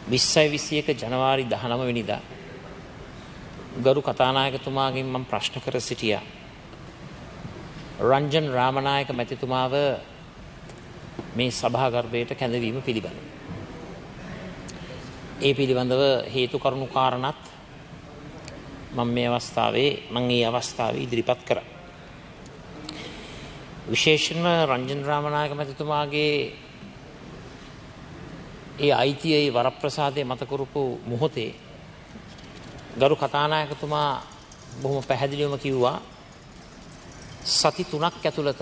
2021 ජනවාරි 19 වෙනිදා ගරු කතානායකතුමාගෙන් මම ප්‍රශ්න කර සිටියා. රංජන් රාමනායක මැතිතුමාව මේ සභාගර්භයට කැඳවීම පිළිබඳව. ඒ පිළිබඳව හේතු කරුණු කාරණාත් මම මේ අවස්ථාවේ ඉදිරිපත් කරා. විශේෂයෙන්ම රංජන් රාමනායක මැතිතුමාගේ ඒ අයිතියේ වරප්‍රසාදයේ මත කරපු මොහොතේ ගරු කතානායකතුමා බොහොම පැහැදිලිවම කිව්වා සති 3ක් ඇතුළත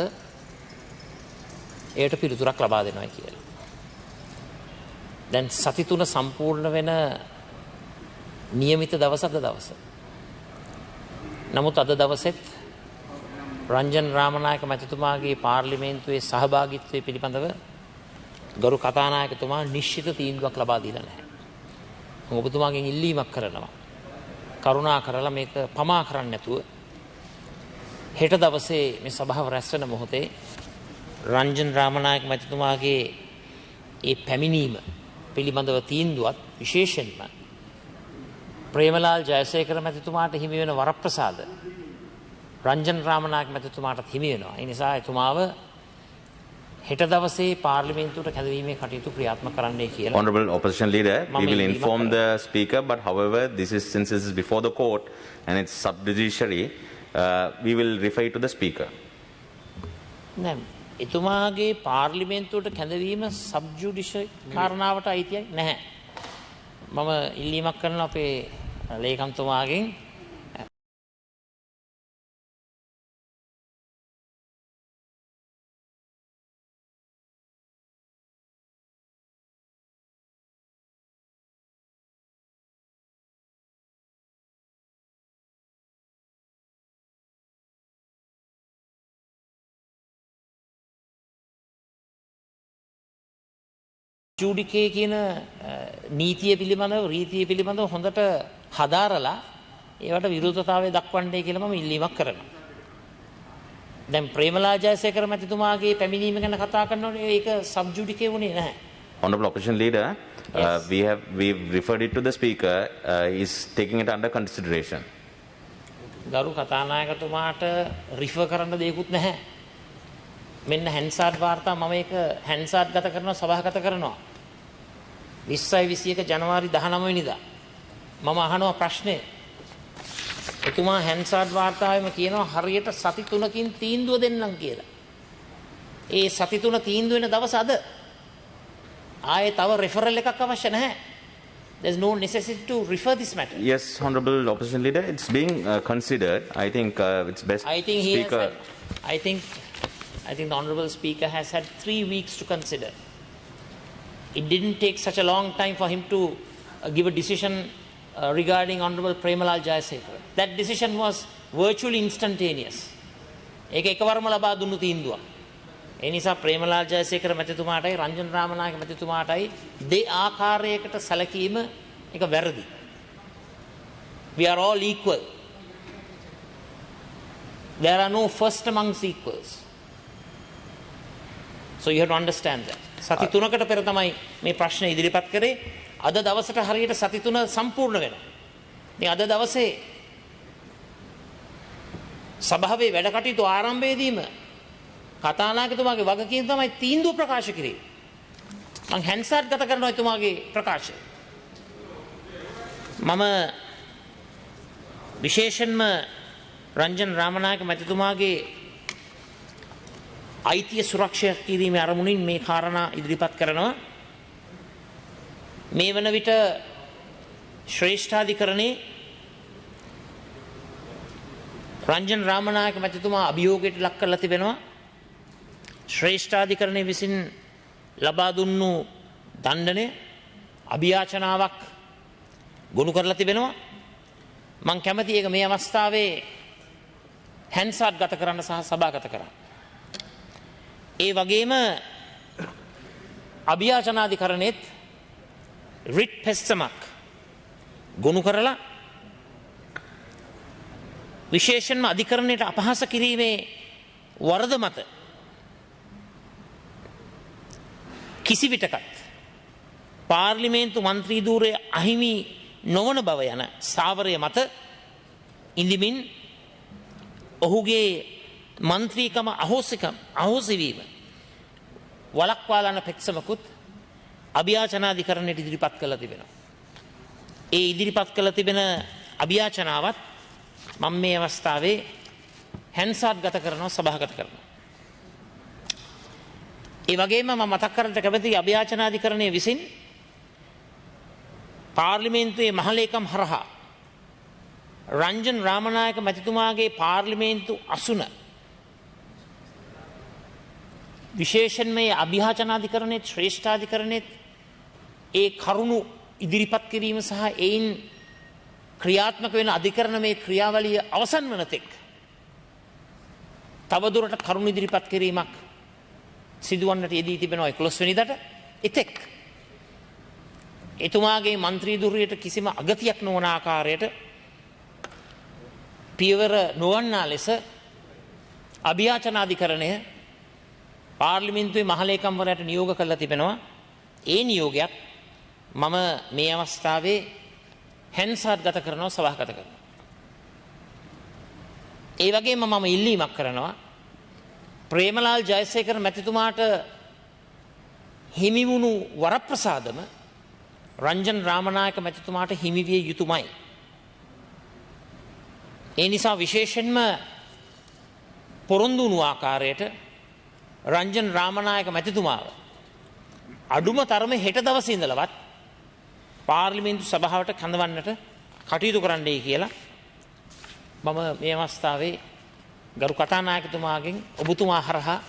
එයට පිළිතුරක් ලබා දෙනවා කියලා. දැන් සති 3 සම්පූර්ණ වෙන નિયમિત දවස අද දවස. නමුත් අද දවසෙත් රංජන් රාමනායක මැතිතුමාගේ පාර්ලිමේන්තුවේ සහභාගීත්වය පිළිබඳව ගරු කතානායකතුමා නිශ්චිත තීන්දුවක් ලබා දීලා නැහැ. මම ඔබතුමාගෙන් ඉල්ලීමක් කරනවා. කරුණා කරලා මේක පමා කරන්න නැතුව හෙට දවසේ මේ සභාව රැස් වෙන මොහොතේ රංජන් රාමනායක මැතිතුමාගේ ඒ පැමිණීම පිළිබඳව තීන්දුවත් විශේෂයෙන්ම ප්‍රේමලාල් ජයසේකර මැතිතුමාට හිමි වෙන වරප්‍රසාද රංජන් රාමනායක මැතිතුමාට හිමි වෙනවා. ඒ නිසා එතුමාව හෙට දවසේ පාර්ලිමේන්තුවට කැඳවීමේ කටයුතු ක්‍රියාත්මක කරන්නයි කියලා. Honorable Opposition Leader, we will inform the Speaker, but however, since this is before the court and it's sub-judiciary, we will refer to the Speaker. නෑ එතුමාගේ පාර්ලිමේන්තුවට කැඳවීම සබ්-ජුඩිෂරි කාරණාවට අයිතියි නැහැ. මම ඉල්ලීමක් කරනවා අපේ ලේකම්තුමාගෙන් ජුඩිකේ කියන නීතිය පිළිබඳව රීතිය පිළිබඳව හොඳට හදාරලා ඒවට විරුද්ධතාවය දක්වන්නයි කියලා මම ඉල්ලීමක් කරනවා. දැන් ප්‍රේමලා ජයසේකර මැතිතුමාගේ පැමිණීම ගැන කතා කරනකොට ඒක සබ් ජුඩිකේ වුණේ නැහැ. Honorable Opposition Leader, we've referred it to the Speaker. He's taking it under consideration. ගරු කතානායකතුමාට රිෆර් කරන්න දෙයක්වත් නැහැ. මෙන්න හැන්සාඩ් වාර්තා මම ඒක හැන්සාඩ් ගත කරනවා සභාගත කරනවා 2021 ජනවාරි 19 වෙනිදා මම අහනවා ප්‍රශ්නේ එතුමා හැන්සාඩ් වාර්තාවෙම කියනවා හරියට සති 3කින් තීන්දුව දෙන්නම් කියලා. ඒ සති 3 තීන්දුව වෙන දවස අද. ආයේ තව රෙෆරල් එකක් අවශ්‍ය නැහැ. There's no necessity to refer this matter. Yes, Honorable Opposition Leader, it's being considered. I think it's best. I think the Honourable Speaker has had 3 weeks to consider. It didn't take such a long time for him to give a decision regarding Honourable Premalal Jayasekara. That decision was virtually instantaneous. ඒක එකවරම ලබා දුන්නු තීන්දුවක්. ඒ නිසා ප්‍රේමලාල් ජයසේකර මැතිතුමාටයි රංජන් රාමනායක මැතිතුමාටයි ආකාරයකට සැලකීම ඒක වැරදි. We are all equal. There are no first amongst equals. So you have to understand that. සති 3කට පෙර තමයි මේ ප්‍රශ්න ඉදිරිපත් කරේ. අද දවසට හරියට සති 3 සම්පූර්ණ වෙනවා. ඉතින් අද දවසේ සභාවේ වැඩ කටයුතු ආරම්භයේදීම කතානායකතුමාගේ වගකීම තමයි තීන්දුව ප්‍රකාශ කිරීම. මම හැන්සාඩ් ගත කරනවා එතුමාගේ ප්‍රකාශය. මම විශේෂයෙන්ම රංජන් රාමනායක මැතිතුමාගේ අයිතිය සුරක්ෂා කිරීමේ අරමුණින් මේ කාරණා ඉදිරිපත් කරනවා. මේ වන විට ශ්‍රේෂ්ඨාධිකරණේ රංජන් රාමනායක මැතිතුමා අභියෝගයට ලක් කරලා තිබෙනවා. ශ්‍රේෂ්ඨාධිකරණය විසින් ලබා දුන්නු දණ්ඩනය අභියාචනාවක් ගොනු කරලා තිබෙනවා. මම කැමති ඒක මේ අවස්ථාවේ හැන්සාඩ් ගත කරන්න සහ සභාගත කරන්න. ඒ වගේම අභියාචනාධිකරණෙත් රිට් පෙස්සමක් ගොනු කරලා විශේෂයෙන්ම අධිකරණයට අපහාස කිරීමේ වරද මත කිසි විටකත් පාර්ලිමේන්තු මන්ත්‍රී ධූරය අහිමි නොවන බව යන ස්ථාවරය මත ඉඳිමින් ඔහුගේ මන්ත්‍රීකම අහෝසිවීම වළක්වාලන පෙක්සමකුත් අභියාචනාධිකරණයට ඉදිරිපත් කළ තිබෙනවා. ඒ ඉදිරිපත් කළ තිබෙන අභියාචනාවත් මම මේ අවස්ථාවේ හැන්සාත් ගත කරනවා, සභාගත කරනවා. ඒ වගේම මම මතක් කරන්නට කැමතියි අභියාචනාධිකරණය විසින් පාර්ලිමේන්තුවේ මහලේකම් හරහා රංජන් රාමනායක මැතිතුමාගේ පාර්ලිමේන්තු අසුන විශේෂයෙන් මේ අභියාචනාධිකරණයේ ශ්‍රේෂ්ඨාධිකරණයේ ඒ කරුණු ඉදිරිපත් කිරීම සහ එයින් ක්‍රියාත්මක වෙන අධිකරණ මේ ක්‍රියාවලිය අවසන් වන තෙක් තවදුරට කරුණු ඉදිරිපත් කිරීමක් සිදුවන්නට යෙදී තිබෙනවා 11 වෙනිදාට. එතෙක් එතුමාගේ මන්ත්‍රී ධුරයට කිසිම අගතියක් නොවන ආකාරයට පියවර නොවන්නා ලෙස අභියාචනාධිකරණය පාර්ලිමේන්තුවේ මහලේකම්වරයාට නියෝග කළා තිබෙනවා. ඒ නියෝගයත් මම මේ අවස්ථාවේ හැන්සාත් ගත කරනවා, සභාගත කරනවා. ඒ වගේම මම ඉල්ලීමක් කරනවා ප්‍රේමලාල් ජයසේකර මැතිතුමාට හිමි වුණු වරප්‍රසාදම රංජන් රාමනායක මැතිතුමාට හිමි විය යුතුමයි. ඒ නිසා විශේෂයෙන්ම පොරොන්දු වුණු ආකාරයට රංජන් රාමනායක මැතිතුමාව අඩුම තරමේ හෙට දවසේ ඉඳලවත් පාර්ලිමේන්තු සභාවට කැඳවන්නට කටයුතු කරන්නයි කියලා මම මේ අවස්ථාවේ ගරු කතානායකතුමාගෙන් ඔබතුමා හරහා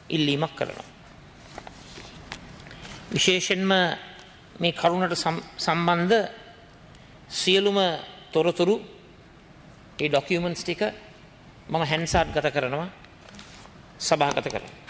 ඉල්ලීමක් කරනවා. විශේෂයෙන්ම මේ කරුණට සම්බන්ධ සියලුම තොරතුරු ඒ ඩොකියුමන්ට්ස් ටික මම හැන්සාත් ගත කරනවා, සභාගත කරනවා.